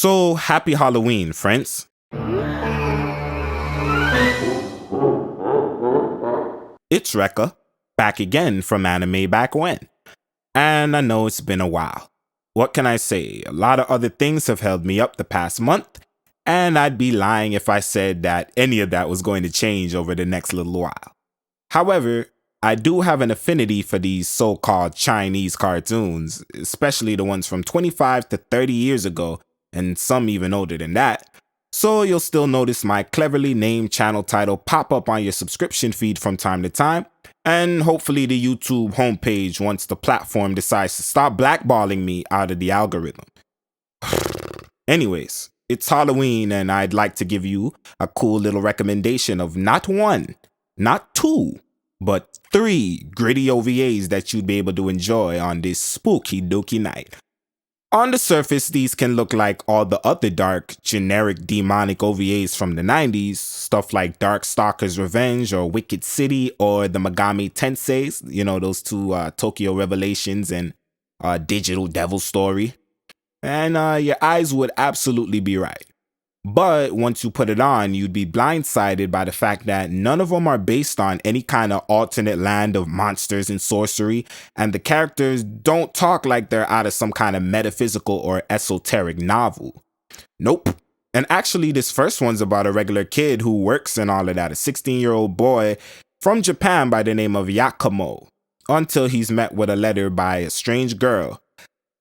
So happy Halloween, friends. It's Rekka, back again from animebackwhen. And I know it's been a while. What can I say? A lot of other things have held me up the past month, and I'd be lying if I said that any of that was going to change over the next little while. However, I do have an affinity for these so-called Chinese cartoons, especially the ones from 25 to 30 years ago, and some even older than that. So you'll still notice my cleverly named channel title pop up on your subscription feed from time to time, and hopefully the YouTube homepage once the platform decides to stop blackballing me out of the algorithm. Anyways, it's Halloween and I'd like to give you a cool little recommendation of not one, not two, but 3 gritty OVAs that you'd be able to enjoy on this spooky dooky night. On the surface, these can look like all the other dark, generic, demonic OVAs from the 90s, stuff like Darkstalker's Revenge or Wicked City or the Megami Tenseis, you know, those two Tokyo Revelations and Digital Devil Story. And your eyes would absolutely be right. But once you put it on, you'd be blindsided by the fact that none of them are based on any kind of alternate land of monsters and sorcery, and the characters don't talk like they're out of some kind of metaphysical or esoteric novel. Nope. And actually, this first one's about a regular kid who works and all of that, a 16-year-old boy from Japan by the name of Yakumo, until he's met with a letter by a strange girl.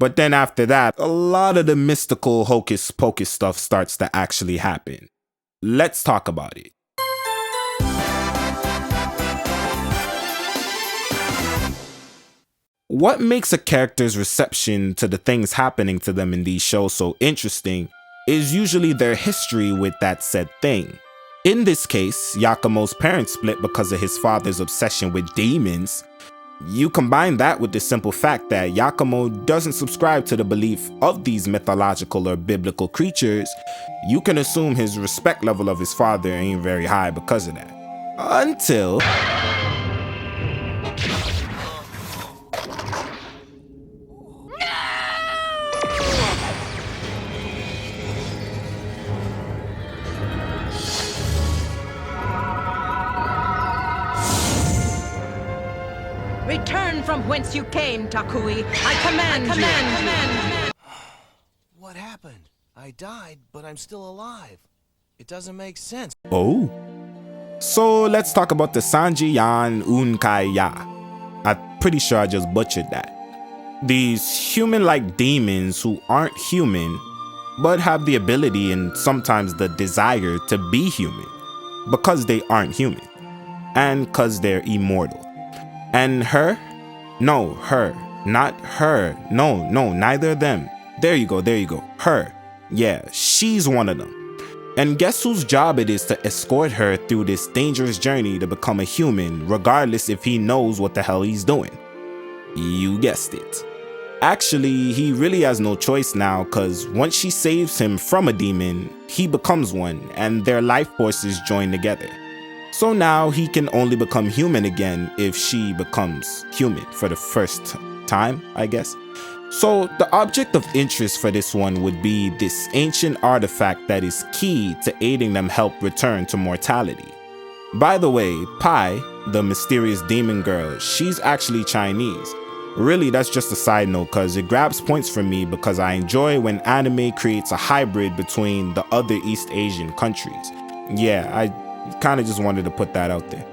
But then after that, a lot of the mystical hocus pocus stuff starts to actually happen. Let's talk about it. What makes a character's reception to the things happening to them in these shows so interesting is usually their history with that said thing. In this case, Yakumo's parents split because of his father's obsession with demons. You combine that with the simple fact that Yakumo doesn't subscribe to the belief of these mythological or biblical creatures, you can assume his respect level of his father ain't very high because of that. Until... Return from whence you came, Takui. I command you. What happened? I died, but I'm still alive. It doesn't make sense. Oh. So let's talk about the Sanji Yan Unkaya. I'm pretty sure I just butchered that. These human-like demons who aren't human, but have the ability and sometimes the desire to be human, because they aren't human, and because they're immortal. And her? No, her. Not her. No, neither of them. There you go. Her. Yeah, she's one of them. And guess whose job it is to escort her through this dangerous journey to become a human, regardless if he knows what the hell he's doing? You guessed it. Actually, he really has no choice now, cause once she saves him from a demon, he becomes one, and their life forces join together. So now he can only become human again if she becomes human for the first time, I guess. So the object of interest for this one would be this ancient artifact that is key to aiding them help return to mortality. By the way, Pai, the mysterious demon girl, she's actually Chinese. Really, that's just a side note cause it grabs points from me because I enjoy when anime creates a hybrid between the other East Asian countries. Yeah, I kind of just wanted to put that out there.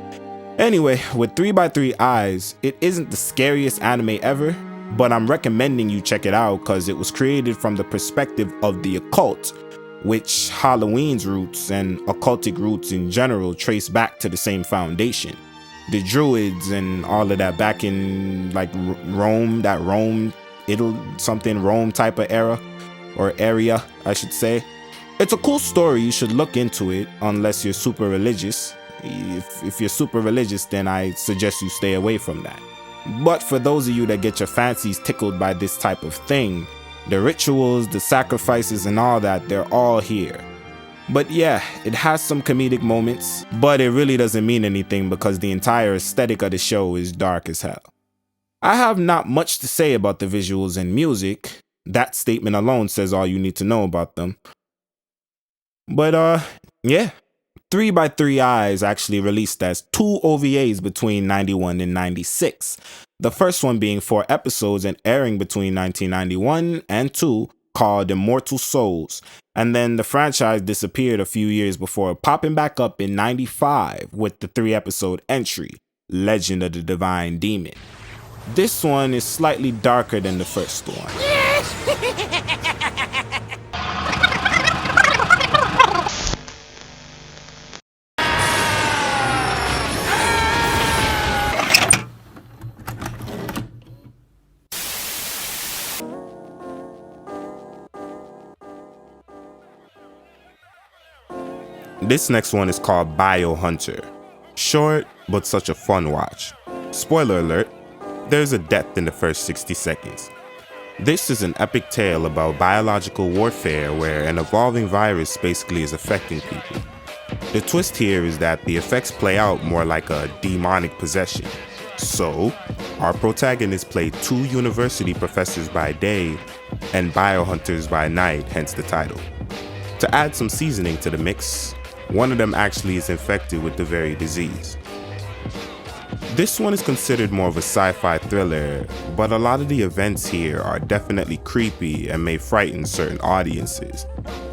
Anyway, with 3x3 Eyes, it isn't the scariest anime ever, but I'm recommending you check it out because it was created from the perspective of the occult, which Halloween's roots and occultic roots in general trace back to the same foundation. The Druids and all of that back in like Rome, Rome type of era, or area, I should say. It's a cool story, you should look into it, unless you're super religious. If you're super religious, then I suggest you stay away from that. But for those of you that get your fancies tickled by this type of thing, the rituals, the sacrifices and all that, they're all here. But yeah, it has some comedic moments, but it really doesn't mean anything because the entire aesthetic of the show is dark as hell. I have not much to say about the visuals and music. That statement alone says all you need to know about them. But yeah. 3x3 Eyes actually released as 2 OVAs between 91 and 96. The first one being 4 episodes and airing between 1991 and 2, called Immortal Souls. And then the franchise disappeared a few years before popping back up in 95 with the 3-episode entry, Legend of the Divine Demon. This one is slightly darker than the first one. This next one is called Biohunter. Short, but such a fun watch. Spoiler alert, there's a death in the first 60 seconds. This is an epic tale about biological warfare where an evolving virus basically is affecting people. The twist here is that the effects play out more like a demonic possession. So, our protagonists play 2 university professors by day and biohunters by night, hence the title. To add some seasoning to the mix, one of them actually is infected with the very disease. This one is considered more of a sci-fi thriller, but a lot of the events here are definitely creepy and may frighten certain audiences.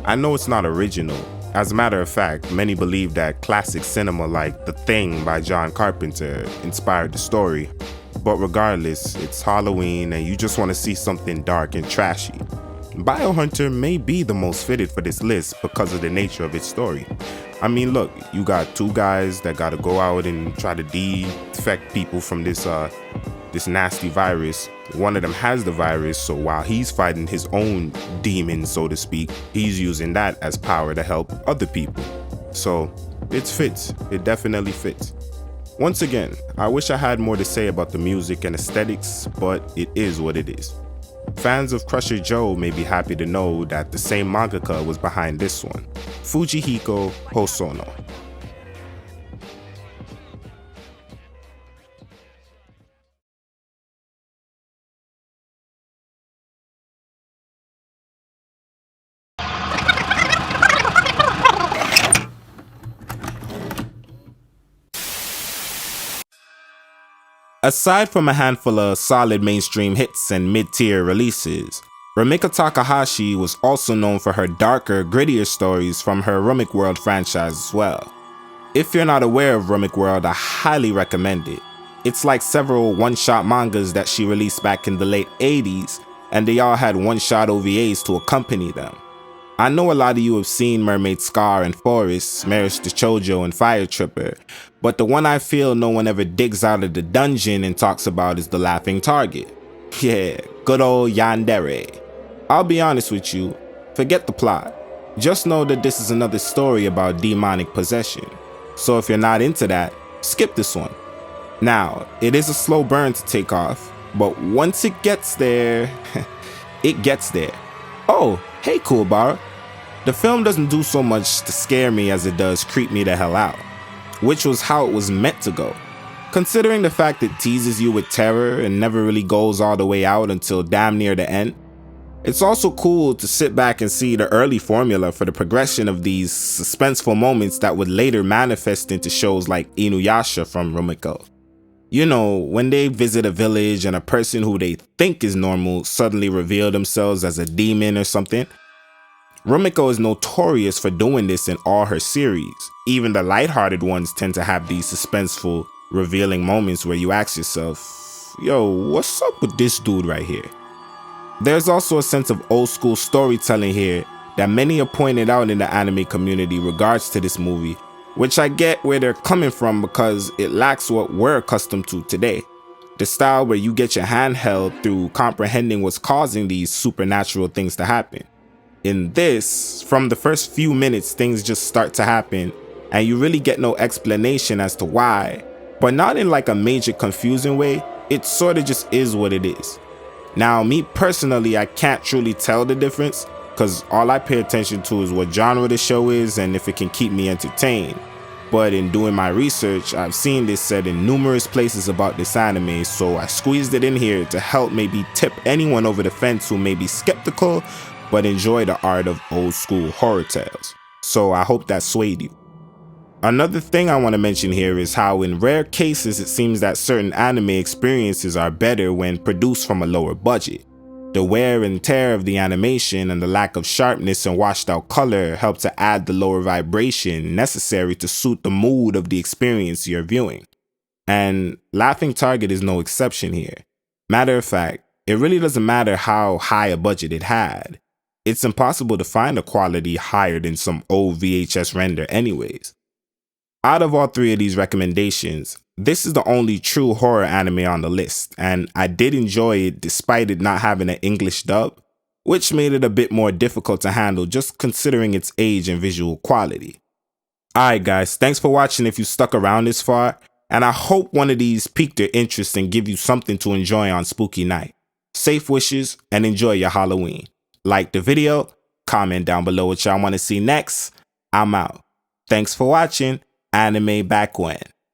I know it's not original. As a matter of fact, many believe that classic cinema like The Thing by John Carpenter inspired the story. But regardless, it's Halloween and you just want to see something dark and trashy. Biohunter may be the most fitted for this list because of the nature of its story. I mean, look, you got 2 guys that gotta go out and try to defect people from this nasty virus. One of them has the virus, so while he's fighting his own demon, so to speak, he's using that as power to help other people. So, it fits. It definitely fits. Once again, I wish I had more to say about the music and aesthetics, but it is what it is. Fans of Crusher Joe may be happy to know that the same mangaka was behind this one, Fujihiko Hosono. Aside from a handful of solid mainstream hits and mid-tier releases, Rumiko Takahashi was also known for her darker, grittier stories from her Rumic World franchise as well. If you're not aware of Rumic World, I highly recommend it. It's like several one-shot mangas that she released back in the late 80s, and they all had one-shot OVAs to accompany them. I know a lot of you have seen Mermaid Scar and Forest, Maris the Chojo and Fire Tripper, but the one I feel no one ever digs out of the dungeon and talks about is The Laughing Target. Yeah, good old yandare. I'll be honest with you, forget the plot. Just know that this is another story about demonic possession. So if you're not into that, skip this one. Now, it is a slow burn to take off, but once it gets there, it gets there. Oh, hey Kuwabara. The film doesn't do so much to scare me as it does creep me the hell out, which was how it was meant to go. Considering the fact it teases you with terror and never really goes all the way out until damn near the end, it's also cool to sit back and see the early formula for the progression of these suspenseful moments that would later manifest into shows like Inuyasha from Rumiko. You know, when they visit a village and a person who they think is normal suddenly reveal themselves as a demon or something. Rumiko is notorious for doing this in all her series. Even the lighthearted ones tend to have these suspenseful, revealing moments where you ask yourself, yo, what's up with this dude right here? There's also a sense of old school storytelling here that many have pointed out in the anime community regards to this movie, which I get where they're coming from because it lacks what we're accustomed to today. The style where you get your hand held through comprehending what's causing these supernatural things to happen. In this, from the first few minutes, things just start to happen and you really get no explanation as to why, but not in like a major confusing way. It sort of just is what it is. Now, me personally, I can't truly tell the difference because all I pay attention to is what genre the show is and if it can keep me entertained. but in doing my research, I've seen this said in numerous places about this anime, so I squeezed it in here to help maybe tip anyone over the fence who may be skeptical but enjoy the art of old school horror tales. So I hope that swayed you. Another thing I want to mention here is how in rare cases it seems that certain anime experiences are better when produced from a lower budget. The wear and tear of the animation and the lack of sharpness and washed out color help to add the lower vibration necessary to suit the mood of the experience you're viewing. And Laughing Target is no exception here. Matter of fact, it really doesn't matter how high a budget it had. It's impossible to find a quality higher than some old VHS render anyways. Out of all three of these recommendations, this is the only true horror anime on the list, and I did enjoy it despite it not having an English dub, which made it a bit more difficult to handle just considering its age and visual quality. Alright guys, thanks for watching if you stuck around this far, and I hope one of these piqued your interest and give you something to enjoy on Spooky Night. Safe wishes and enjoy your Halloween. Like the video, comment down below what y'all want to see next. I'm out. Thanks for watching. Animebackwhen.